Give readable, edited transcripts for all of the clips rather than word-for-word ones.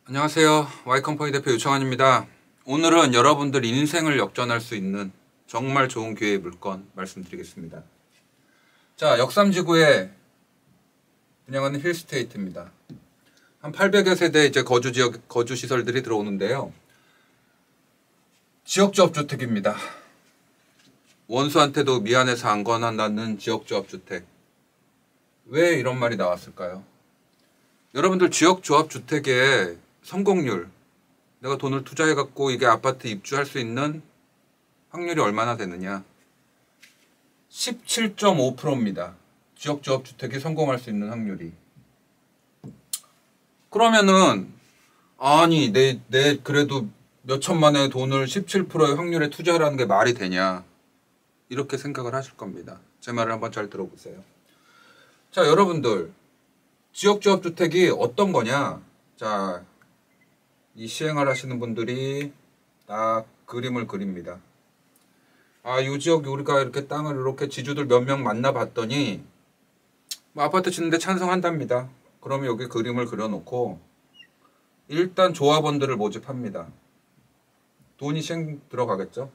안녕하세요. Y컴퍼니 대표 유청환입니다. 오늘은 여러분들 인생을 역전할 수 있는 정말 좋은 기회의 물건 말씀드리겠습니다. 자, 역삼지구에 분양하는 힐스테이트입니다. 한 800여 세대 이제 거주 시설들이 들어오는데요. 지역조합주택입니다. 원수한테도 미안해서 안 권한다는 지역조합주택. 왜 이런 말이 나왔을까요? 여러분들 지역조합주택의 성공률, 내가 돈을 투자해갖고 이게 아파트 입주할 수 있는 확률이 얼마나 되느냐? 17.5%입니다. 지역조합주택이 성공할 수 있는 확률이. 그러면은 아니 내 그래도 몇 천만의 돈을 17%의 확률에 투자하라는 게 말이 되냐? 이렇게 생각을 하실 겁니다. 제 말을 한번 잘 들어보세요. 자, 여러분들 지역조합주택이 어떤 거냐? 자, 이 시행을 하시는 분들이 딱 그림을 그립니다. 아, 이 지역이 우리가 이렇게 땅을 이렇게 지주들 몇 명 만나봤더니 뭐 아파트 짓는데 찬성한답니다. 그러면 여기 그림을 그려놓고 일단 조합원들을 모집합니다. 돈이 시행 들어가겠죠.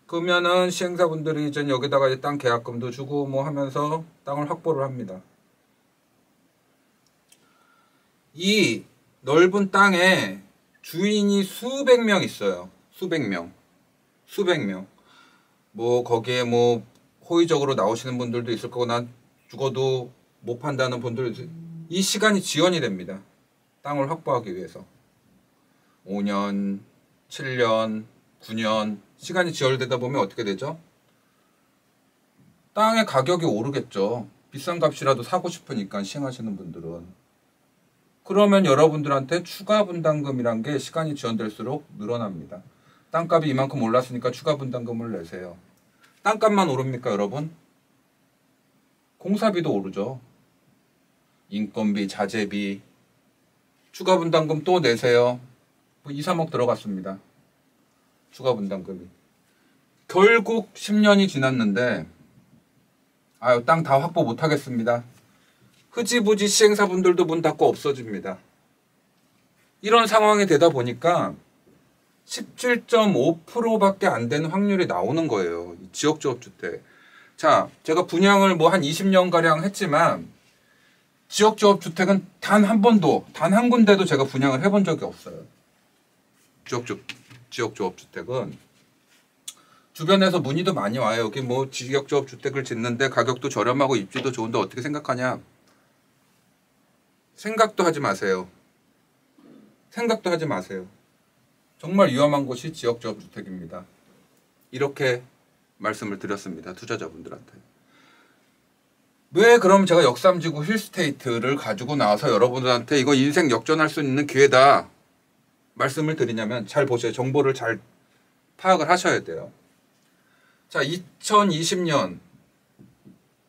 그러면은 시행사분들이 이제 여기다가 땅 계약금도 주고 뭐 하면서 땅을 확보를 합니다. 이 넓은 땅에 주인이 수백 명 있어요. 수백 명. 뭐 거기에 뭐 호의적으로 나오시는 분들도 있을 거고 난 죽어도 못 판다는 분들, 이 시간이 지연이 됩니다. 땅을 확보하기 위해서 5년, 7년, 9년 시간이 지연되다 보면 어떻게 되죠? 땅의 가격이 오르겠죠. 비싼 값이라도 사고 싶으니까 시행하시는 분들은. 그러면 여러분들한테 추가 분담금이란 게 시간이 지연될수록 늘어납니다. 땅값이 이만큼 올랐으니까 추가 분담금을 내세요. 땅값만 오릅니까, 여러분? 공사비도 오르죠. 인건비, 자재비, 추가 분담금 또 내세요. 뭐 2, 3억 들어갔습니다. 추가 분담금이. 결국 10년이 지났는데 아유, 땅 다 확보 못 하겠습니다. 흐지부지 시행사분들도 문 닫고 없어집니다. 이런 상황이 되다 보니까 17.5%밖에 안 되는 확률이 나오는 거예요. 이 지역조합주택. 자, 제가 분양을 뭐 한 20년가량 했지만 지역조합주택은 단 한 번도, 단 한 군데도 제가 분양을 해본 적이 없어요. 지역조합주택은 주변에서 문의도 많이 와요. 여기 뭐 지역조합주택을 짓는데 가격도 저렴하고 입지도 좋은데 어떻게 생각하냐? 생각도 하지 마세요. 생각도 하지 마세요. 정말 위험한 곳이 지역조합주택입니다. 이렇게 말씀을 드렸습니다. 투자자분들한테. 왜 그럼 제가 역삼지구 힐스테이트를 가지고 나와서 여러분들한테 이거 인생 역전할 수 있는 기회다 말씀을 드리냐면, 잘 보세요. 정보를 잘 파악을 하셔야 돼요. 자, 2020년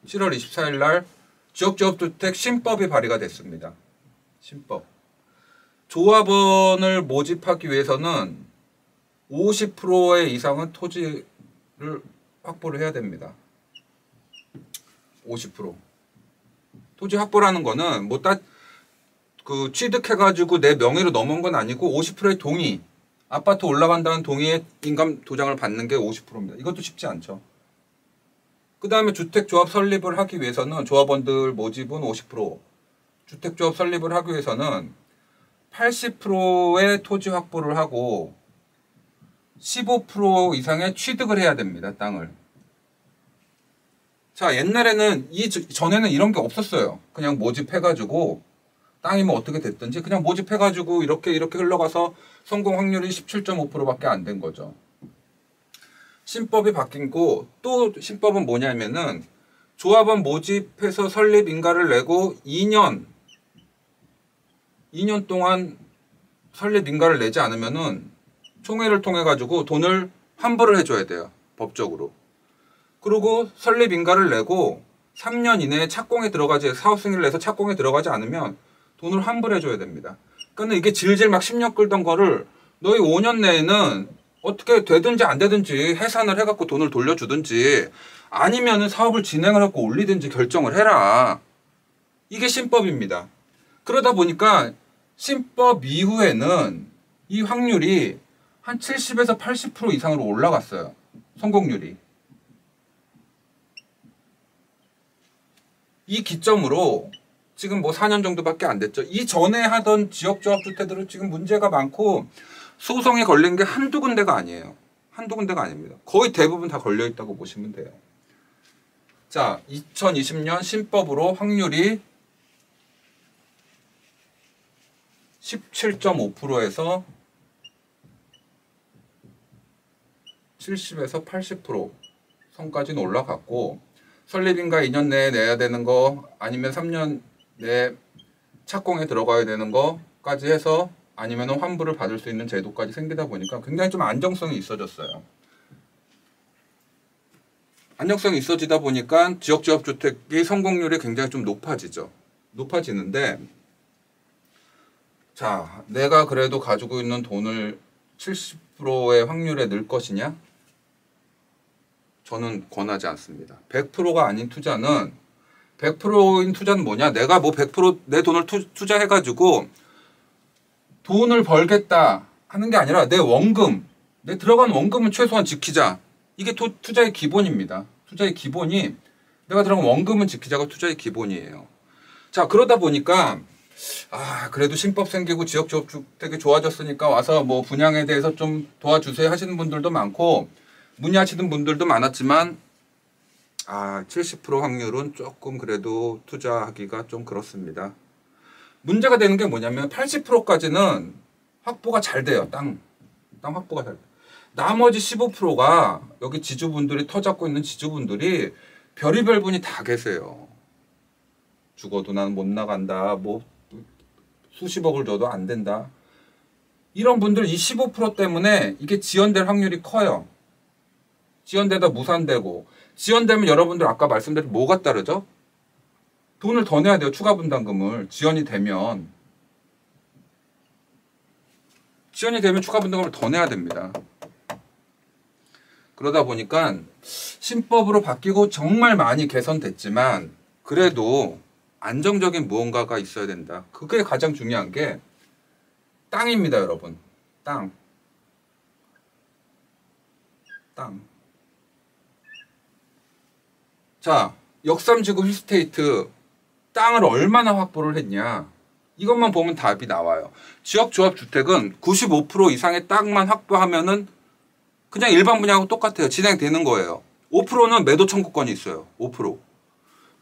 7월 24일 날 지역조합주택 신법이 발의가 됐습니다. 신법. 조합원을 모집하기 위해서는 50%의 이상은 토지를 확보를 해야 됩니다. 50%. 토지 확보라는 거는 뭐 취득해가지고 내 명의로 넘은 건 아니고 50%의 동의, 아파트 올라간다는 동의의 인감 도장을 받는 게 50%입니다. 이것도 쉽지 않죠. 그 다음에 주택조합 설립을 하기 위해서는 조합원들 모집은 50%, 주택조합 설립을 하기 위해서는 80%의 토지 확보를 하고 15% 이상의 취득을 해야 됩니다. 땅을. 자, 옛날에는 전에는 이런 게 없었어요. 그냥 모집해가지고 땅이 뭐 어떻게 됐든지 그냥 모집해가지고 이렇게 흘러가서 성공 확률이 17.5%밖에 안 된 거죠. 신법이 바뀐 거, 또 신법은 뭐냐면은 조합원 모집해서 설립 인가를 내고 2년 동안 설립 인가를 내지 않으면은 총회를 통해 가지고 돈을 환불을 해줘야 돼요. 법적으로. 그리고 설립 인가를 내고 3년 이내에 착공에 들어가지, 사업 승인을 내서 착공에 들어가지 않으면 돈을 환불해줘야 됩니다. 그러니까 이게 질질 막 10년 끌던 거를 너희 5년 내에는 어떻게 되든지 안 되든지 해산을 해갖고 돈을 돌려주든지 아니면은 사업을 진행을 하고 올리든지 결정을 해라. 이게 신법입니다. 그러다 보니까 신법 이후에는 이 확률이 한 70에서 80% 이상으로 올라갔어요. 성공률이. 이 기점으로 지금 뭐 4년 정도밖에 안 됐죠. 이전에 하던 지역조합주택들은 지금 문제가 많고 소송이 걸린 게 한두 군데가 아니에요. 한두 군데가 아닙니다. 거의 대부분 다 걸려있다고 보시면 돼요. 자, 2020년 신법으로 확률이 17.5%에서 70에서 80% 선까지는 올라갔고, 설립인가 2년 내에 내야 되는 거 아니면 3년 내에 착공에 들어가야 되는 거까지 해서 아니면 환불을 받을 수 있는 제도까지 생기다 보니까 굉장히 좀 안정성이 있어졌어요. 안정성이 있어지다 보니까 지역조합주택이 성공률이 굉장히 좀 높아지죠. 높아지는데, 자, 내가 그래도 가지고 있는 돈을 70%의 확률에 넣을 것이냐? 저는 권하지 않습니다. 100%가 아닌 투자는, 100%인 투자는 뭐냐? 내가 뭐 100%내 돈을 투자해가지고 돈을 벌겠다 하는 게 아니라 내 원금, 내 들어간 원금은 최소한 지키자. 이게 투자의 기본입니다. 투자의 기본이 내가 들어간 원금은 지키자가 투자의 기본이에요. 자, 그러다 보니까 그래도 신법 생기고 지역주택이 좋아졌으니까 와서 뭐 분양에 대해서 좀 도와주세요 하시는 분들도 많고 문의하시는 분들도 많았지만 70% 확률은 조금 그래도 투자하기가 좀 그렇습니다. 문제가 되는 게 뭐냐면 80%까지는 확보가 잘 돼요. 땅 확보가 잘 돼요. 나머지 15%가 여기 지주분들이 터 잡고 있는 지주분들이 별의별 분이 다 계세요. 죽어도 나는 못 나간다. 뭐 수십억을 줘도 안 된다. 이런 분들 이 15% 때문에 이게 지연될 확률이 커요. 지연되다 무산되고, 지연되면 여러분들 아까 말씀드린 뭐가 따르죠? 돈을 더 내야 돼요. 추가 분담금을. 지연이 되면 추가 분담금을 더 내야 됩니다. 그러다 보니까 신법으로 바뀌고 정말 많이 개선됐지만 그래도 안정적인 무언가가 있어야 된다. 그게 가장 중요한 게 땅입니다, 여러분. 땅. 자, 역삼지구 힐스테이트 땅을 얼마나 확보를 했냐. 이것만 보면 답이 나와요. 지역조합주택은 95% 이상의 땅만 확보하면은 그냥 일반 분양하고 똑같아요. 진행되는 거예요. 5%는 매도 청구권이 있어요. 5%.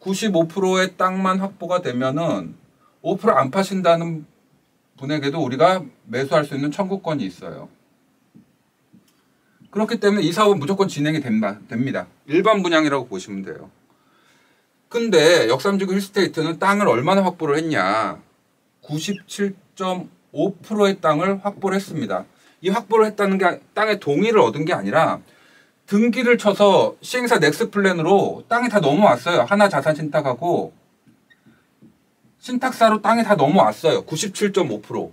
95%의 땅만 확보가 되면은 5% 안 파신다는 분에게도 우리가 매수할 수 있는 청구권이 있어요. 그렇기 때문에 이 사업은 무조건 진행이 됩니다. 일반 분양이라고 보시면 돼요. 근데 역삼지구 힐스테이트는 땅을 얼마나 확보를 했냐. 97.5%의 땅을 확보를 했습니다. 이 확보를 했다는 게 땅의 동의를 얻은 게 아니라 등기를 쳐서 시행사 넥스플랜으로 땅이 다 넘어왔어요. 하나자산신탁하고 신탁사로 땅이 다 넘어왔어요. 97.5%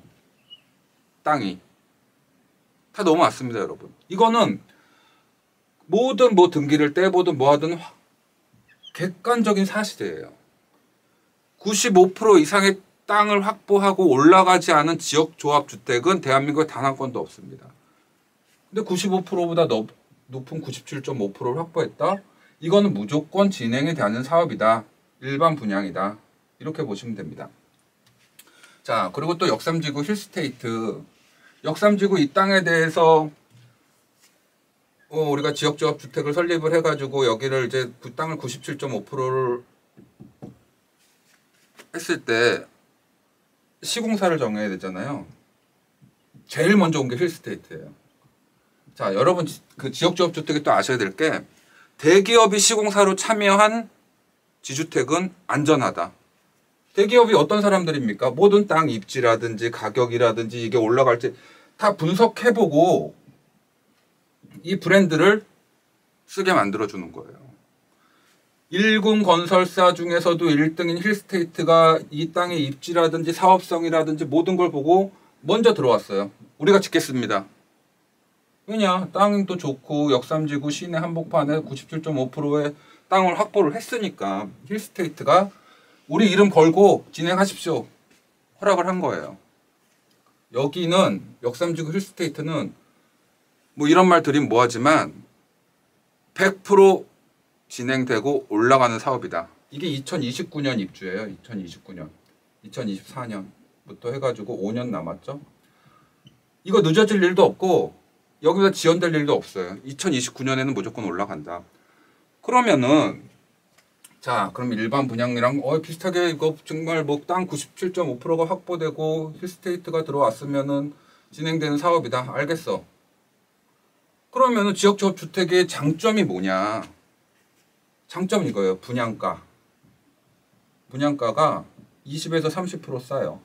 땅이 다 넘어왔습니다, 여러분. 이거는 모든 뭐 등기를 떼보든 뭐 하든 객관적인 사실이에요. 95% 이상의 땅을 확보하고 올라가지 않은 지역조합주택은 대한민국에 단 한 건도 없습니다. 근데 95%보다 높은 97.5%를 확보했다? 이거는 무조건 진행이 되는 사업이다. 일반 분양이다. 이렇게 보시면 됩니다. 자, 그리고 또 역삼지구 힐스테이트. 역삼지구 이 땅에 대해서 우리가 지역조합주택을 설립을 해가지고 여기를 이제 그 땅을 97.5%를 했을 때 시공사를 정해야 되잖아요. 제일 먼저 온 게 힐스테이트예요. 자, 여러분 그 지역조합주택이 또 아셔야 될 게 대기업이 시공사로 참여한 지주택은 안전하다. 대기업이 어떤 사람들입니까? 모든 땅 입지라든지 가격이라든지 이게 올라갈지 다 분석해보고 이 브랜드를 쓰게 만들어주는 거예요. 1군 건설사 중에서도 1등인 힐스테이트가 이 땅의 입지라든지 사업성이라든지 모든 걸 보고 먼저 들어왔어요. 우리가 짓겠습니다. 왜냐? 땅도 좋고 역삼지구 시내 한복판에 97.5%의 땅을 확보를 했으니까 힐스테이트가 우리 이름 걸고 진행하십시오. 허락을 한 거예요. 여기는 역삼지구 힐스테이트는 뭐 이런 말 드리면 뭐하지만 100% 진행되고 올라가는 사업이다. 이게 2029년 입주예요. 2029년. 2024년부터 해가지고 5년 남았죠. 이거 늦어질 일도 없고 여기다 지연될 일도 없어요. 2029년에는 무조건 올라간다. 그러면은 자, 그럼 일반 분양이랑 비슷하게 이거 정말 뭐 땅 97.5%가 확보되고 힐스테이트가 들어왔으면은 진행되는 사업이다. 알겠어. 그러면은 지역주택의 장점이 뭐냐? 장점은 이거예요. 분양가. 분양가가 20에서 30% 싸요.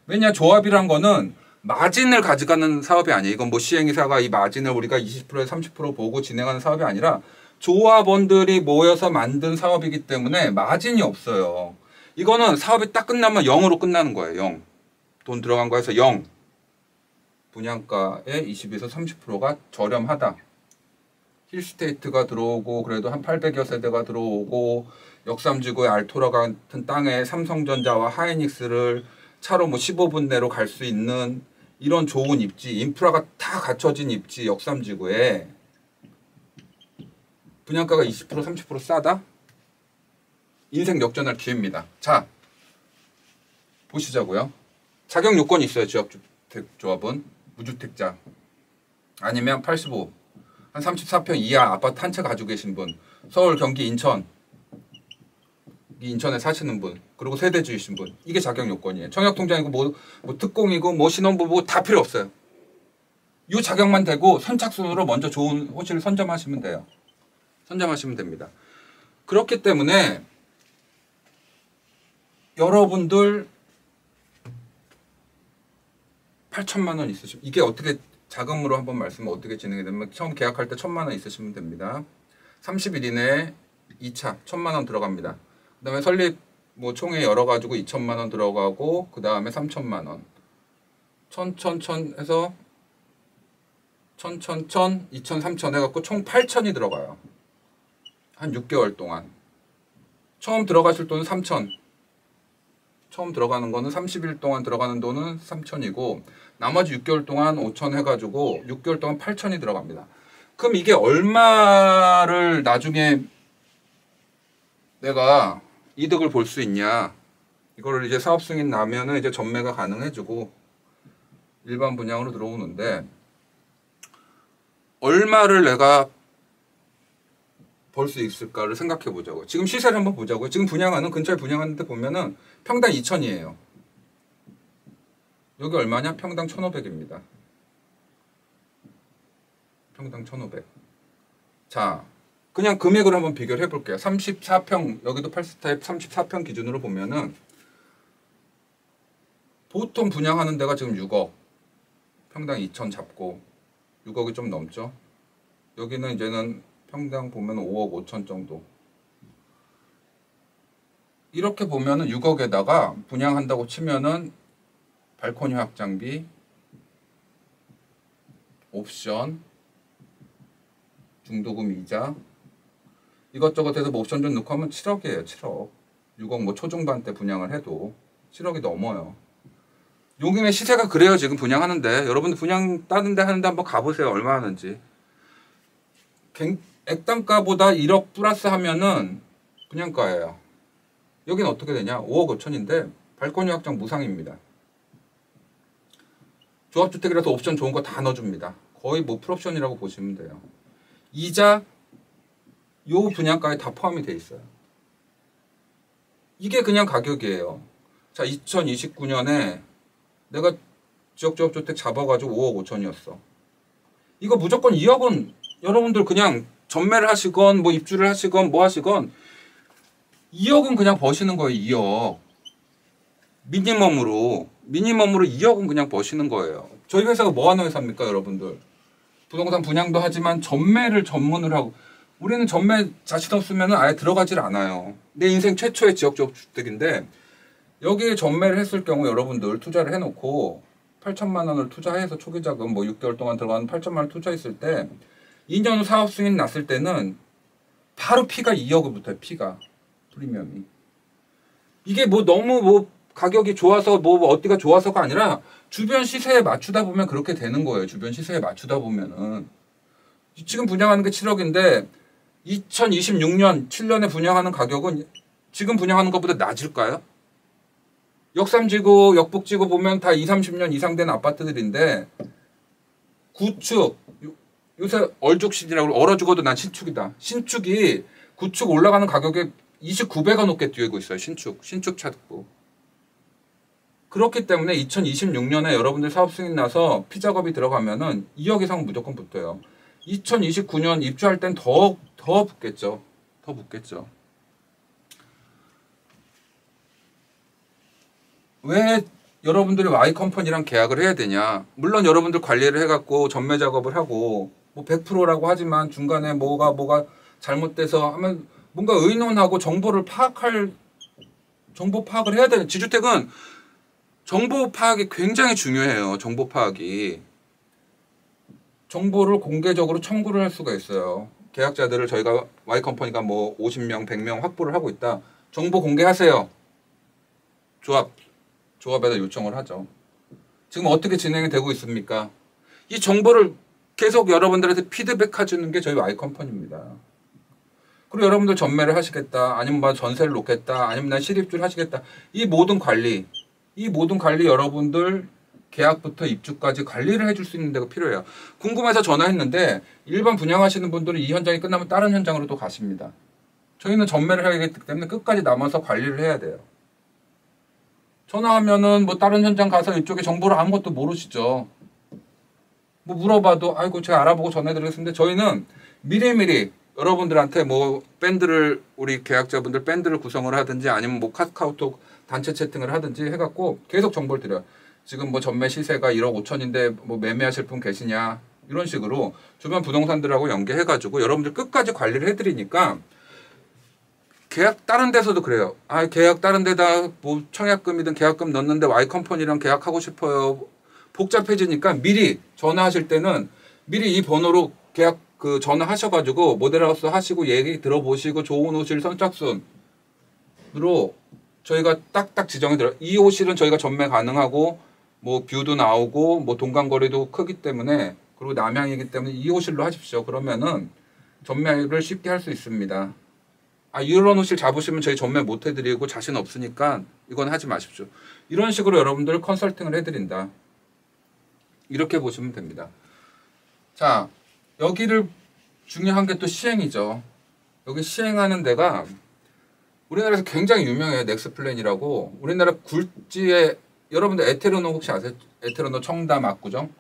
왜냐? 조합이란 거는 마진을 가져가는 사업이 아니에요. 이건 뭐 시행이사가 이 마진을 우리가 20%에서 30% 보고 진행하는 사업이 아니라 조합원들이 모여서 만든 사업이기 때문에 마진이 없어요. 이거는 사업이 딱 끝나면 0으로 끝나는 거예요. 0. 돈 들어간 거에서 0. 분양가의 20에서 30%가 저렴하다. 힐스테이트가 들어오고 그래도 한 800여 세대가 들어오고 역삼지구의 알토라 같은 땅에 삼성전자와 하이닉스를 차로 뭐 15분 내로 갈 수 있는 이런 좋은 입지, 인프라가 다 갖춰진 입지 역삼지구에 분양가가 20% 30% 싸다? 인생 역전할 기회입니다. 자, 보시자고요. 자격 요건이 있어요. 지역주택조합은 무주택자 아니면 85, 한 34평 이하 아파트 한 채 가지고 계신 분, 서울, 경기, 인천, 인천에 사시는 분, 그리고 세대주이신 분, 이게 자격 요건이에요. 청약통장이고 뭐 특공이고 뭐 신혼부부 다 필요 없어요. 이 자격만 되고 선착순으로 먼저 좋은 호실을 선점하시면 돼요. 선점하시면 됩니다. 그렇기 때문에 여러분들 8천만 원 있으시면 이게 어떻게 자금으로 한번 말씀을 어떻게 진행이 되면 처음 계약할 때 1,000만 원 있으시면 됩니다. 30일 이내에 2차 1,000만 원 들어갑니다. 그 다음에 설립 뭐 총회 열어가지고 2천만 원 들어가고 그 다음에 3천만 원 1,000 해서 1,000 2,000 3,000 해갖고 총 8천이 들어가요. 한 6개월 동안. 처음 들어가실 돈은 3천. 처음 들어가는 거는 30일 동안 들어가는 돈은 3천이고 나머지 6개월 동안 5천 해가지고 6개월 동안 8천이 들어갑니다. 그럼 이게 얼마를 나중에 내가 이득을 볼 수 있냐? 이거를 이제 사업 승인 나면은 이제 전매가 가능해지고 일반 분양으로 들어오는데 얼마를 내가 벌 수 있을까를 생각해 보자고요. 지금 시세를 한번 보자고요. 지금 분양하는 근처에 분양하는데 보면은 평당 2천이에요. 여기 얼마냐? 평당 1,500입니다. 평당 1,500. 자, 그냥 금액을 한번 비교를 해볼게요. 34평, 여기도 8스타입 34평 기준으로 보면은 보통 분양하는 데가 지금 6억. 평당 2천 잡고 6억이 좀 넘죠. 여기는 이제는 평당 보면 5억 5천 정도. 이렇게 보면은 6억에다가 분양한다고 치면은 발코니 확장비, 옵션, 중도금 이자 이것저것 해서 뭐 옵션 좀 넣고 하면 7억이에요. 7억. 6억 뭐 초중반 때 분양을 해도 7억이 넘어요. 용인의 시세가 그래요. 지금 분양하는데 여러분들 분양 다른 데 하는데 한번 가보세요. 얼마 하는지. 액단가보다 1억 플러스 하면은 분양가예요. 여기는 어떻게 되냐? 5억 5천인데 발코니 확장 무상입니다. 조합주택이라서 옵션 좋은 거 다 넣어줍니다. 거의 뭐 풀옵션이라고 보시면 돼요. 이자 요 분양가에 다 포함이 돼 있어요. 이게 그냥 가격이에요. 자, 2029년에 내가 지역조합주택 잡아가지고 5억 5천이었어. 이거 무조건 2억은 여러분들 그냥 전매를 하시건 뭐 입주를 하시건 뭐 하시건 2억은 그냥 버시는 거예요. 2억. 미니멈으로 2억은 그냥 버시는 거예요. 저희 회사가 뭐 하는 회사입니까, 여러분들? 부동산 분양도 하지만 전매를 전문으로 하고 우리는 전매 자신 없으면 아예 들어가질 않아요. 내 인생 최초의 지역주택인데 여기에 전매를 했을 경우 여러분들 투자를 해놓고 8천만 원을 투자해서 초기 자금 뭐 6개월 동안 들어가는 8천만 원 투자했을 때 2년 후 사업 승인 났을 때는 바로 피가 2억부터요. 피가 프리미엄이. 이게 뭐 너무 뭐 가격이 좋아서 뭐 어디가 좋아서가 아니라 주변 시세에 맞추다 보면 그렇게 되는 거예요. 주변 시세에 맞추다 보면은. 지금 분양하는 게 7억인데 2026년 7년에 분양하는 가격은 지금 분양하는 것보다 낮을까요? 역삼지구, 역북지구 보면 다 20, 30년 이상 된 아파트들인데 구축, 요새 얼죽신이라고 얼어 죽어도 난 신축이다. 신축이 구축 올라가는 가격에 29배가 넘게 뛰고 있어요. 신축 찾고. 그렇기 때문에 2026년에 여러분들 사업 승인 나서 피작업이 들어가면은 2억 이상 무조건 붙어요. 2029년 입주할 땐 더 붙겠죠. 더 붙겠죠. 왜 여러분들이 Y컴퍼니랑 계약을 해야 되냐? 물론 여러분들 관리를 해갖고 전매 작업을 하고 뭐 100%라고 하지만 중간에 뭐가 잘못돼서 하면 뭔가 의논하고 정보 파악을 해야 되는. 지주택은 정보 파악이 굉장히 중요해요. 정보 파악이. 정보를 공개적으로 청구를 할 수가 있어요. 계약자들을 저희가 Y컴퍼니가 뭐 50명, 100명 확보를 하고 있다. 정보 공개하세요. 조합에다 요청을 하죠. 지금 어떻게 진행이 되고 있습니까? 이 정보를 계속 여러분들한테 피드백해 주는 게 저희 Y컴퍼니입니다. 그리고 여러분들 전매를 하시겠다, 아니면 뭐 전세를 놓겠다, 아니면 난 실입주를 하시겠다. 이 모든 관리 여러분들 계약부터 입주까지 관리를 해줄 수 있는 데가 필요해요. 궁금해서 전화했는데 일반 분양하시는 분들은 이 현장이 끝나면 다른 현장으로 또 가십니다. 저희는 전매를 해야 되기 때문에 끝까지 남아서 관리를 해야 돼요. 전화하면은 뭐 다른 현장 가서 이쪽에 정보를 아무것도 모르시죠. 뭐 물어봐도 아이고 제가 알아보고 전해드리겠습니다. 저희는 미리미리 여러분들한테 뭐 우리 계약자분들 밴드를 구성을 하든지 아니면 뭐 카카오톡 단체 채팅을 하든지 해갖고 계속 정보를 드려요. 지금 뭐 전매 시세가 1억 5천인데 뭐 매매하실 분 계시냐, 이런 식으로 주변 부동산들하고 연계해가지고 여러분들 끝까지 관리를 해드리니까. 계약 다른 데서도 그래요. 계약 다른 데다 뭐 청약금이든 계약금 넣는데 Y컴퍼니랑 계약하고 싶어요. 복잡해지니까 미리 전화하실 때는 미리 이 번호로 계약 전화하셔가지고 모델하우스 하시고 얘기 들어보시고 좋은 호실 선착순으로 저희가 딱딱 지정해 드려요. 이 호실은 저희가 전매 가능하고 뭐 뷰도 나오고 뭐 동간거리도 크기 때문에, 그리고 남향이기 때문에 이 호실로 하십시오. 그러면은 전매를 쉽게 할 수 있습니다. 이런 호실 잡으시면 저희 전매 못 해드리고 자신 없으니까 이건 하지 마십시오. 이런 식으로 여러분들 컨설팅을 해드린다. 이렇게 보시면 됩니다. 자, 여기를 중요한 게 또 시행이죠. 여기 시행하는 데가 우리나라에서 굉장히 유명해요. 넥스플랜이라고. 우리나라 굴지에 여러분들 에테르노 혹시 아세요? 에테르노 청담 압구정?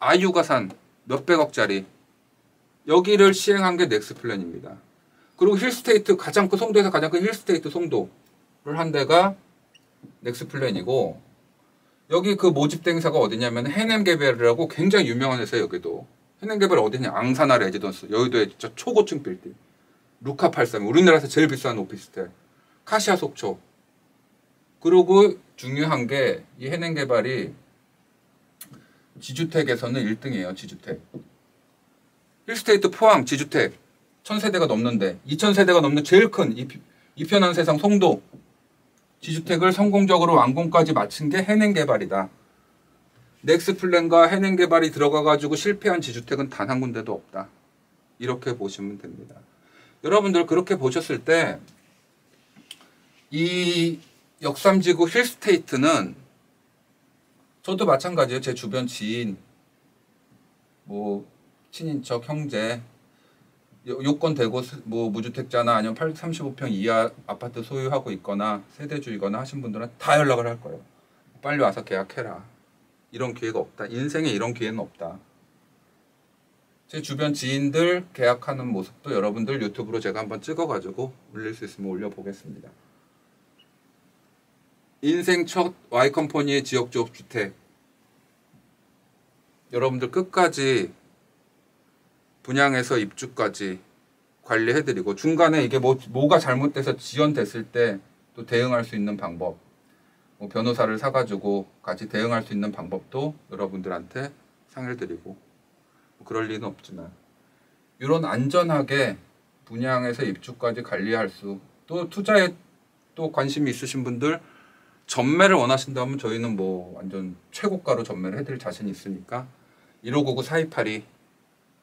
아유가 산 몇백억짜리 여기를 시행한 게 넥스플랜입니다. 그리고 힐스테이트 송도에서 가장 큰 힐스테이트 송도를 한 데가 넥스플랜이고, 여기 그 모집 행사가 어디냐면 해냄개발이라고 굉장히 유명한 회사예요. 여기도 해냄개발 어디냐, 앙사나 레지던스, 여의도에 진짜 초고층 빌딩, 루카 83, 우리나라에서 제일 비싼 오피스텔, 카시아 속초. 그리고 중요한 게 이 해냄개발이 지주택에서는 1등이에요. 지주택. 힐스테이트 포항 지주택 1000세대가 넘는데, 2000세대가 넘는 제일 큰 이편한 세상 송도 지주택을 성공적으로 완공까지 마친 게 해냄개발이다. 넥스플랜과 해냄개발이 들어가가지고 실패한 지주택은 단 한 군데도 없다. 이렇게 보시면 됩니다. 여러분들 그렇게 보셨을 때 이 역삼지구 힐스테이트는 저도 마찬가지예요. 제 주변 지인, 뭐 친인척, 형제, 요건 되고 뭐 무주택자나 아니면 35평 이하 아파트 소유하고 있거나 세대주이거나 하신 분들은 다 연락을 할 거예요. 빨리 와서 계약해라. 이런 기회가 없다. 인생에 이런 기회는 없다. 제 주변 지인들 계약하는 모습도 여러분들 유튜브로 제가 한번 찍어가지고 올릴 수 있으면 올려보겠습니다. 인생 첫 Y컴퍼니의 지역주택, 여러분들 끝까지 분양에서 입주까지 관리해드리고, 중간에 이게 뭐가 잘못돼서 지연됐을 때 또 대응할 수 있는 방법, 뭐 변호사를 사가지고 같이 대응할 수 있는 방법도 여러분들한테 상의를 드리고, 뭐 그럴 리는 없지만 이런 안전하게 분양에서 입주까지 관리할 수, 또 투자에 또 관심이 있으신 분들 전매를 원하신다면 저희는 뭐 완전 최고가로 전매를 해드릴 자신이 있으니까 1599-4282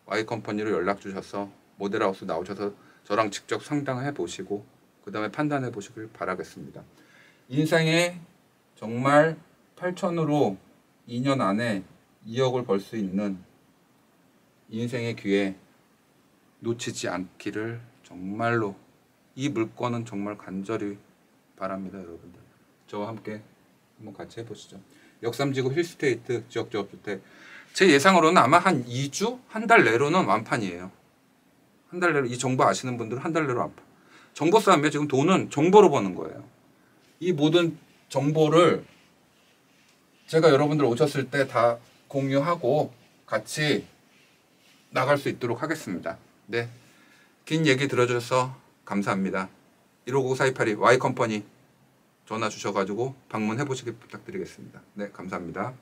Y컴퍼니로 연락 주셔서 모델하우스 나오셔서 저랑 직접 상담해 보시고 그 다음에 판단해 보시길 바라겠습니다. 인생에 정말 8천으로 2년 안에 2억을 벌 수 있는 인생의 기회 놓치지 않기를 정말로 이 물건은 정말 간절히 바랍니다. 여러분들 저와 함께 한번 같이 해보시죠. 역삼지구 힐스테이트 지역주택 제 예상으로는 아마 한 2주? 한 달 내로는 완판이에요. 한 달 내로 이 정보 아시는 분들은 한 달 내로 완판. 정보 싸움에 지금 돈은 정보로 버는 거예요. 이 모든 정보를 제가 여러분들 오셨을 때 다 공유하고 같이 나갈 수 있도록 하겠습니다. 네, 긴 얘기 들어주셔서 감사합니다. 1599-4282 Y컴퍼니 전화 주셔가지고 방문해 보시길 부탁드리겠습니다. 네, 감사합니다.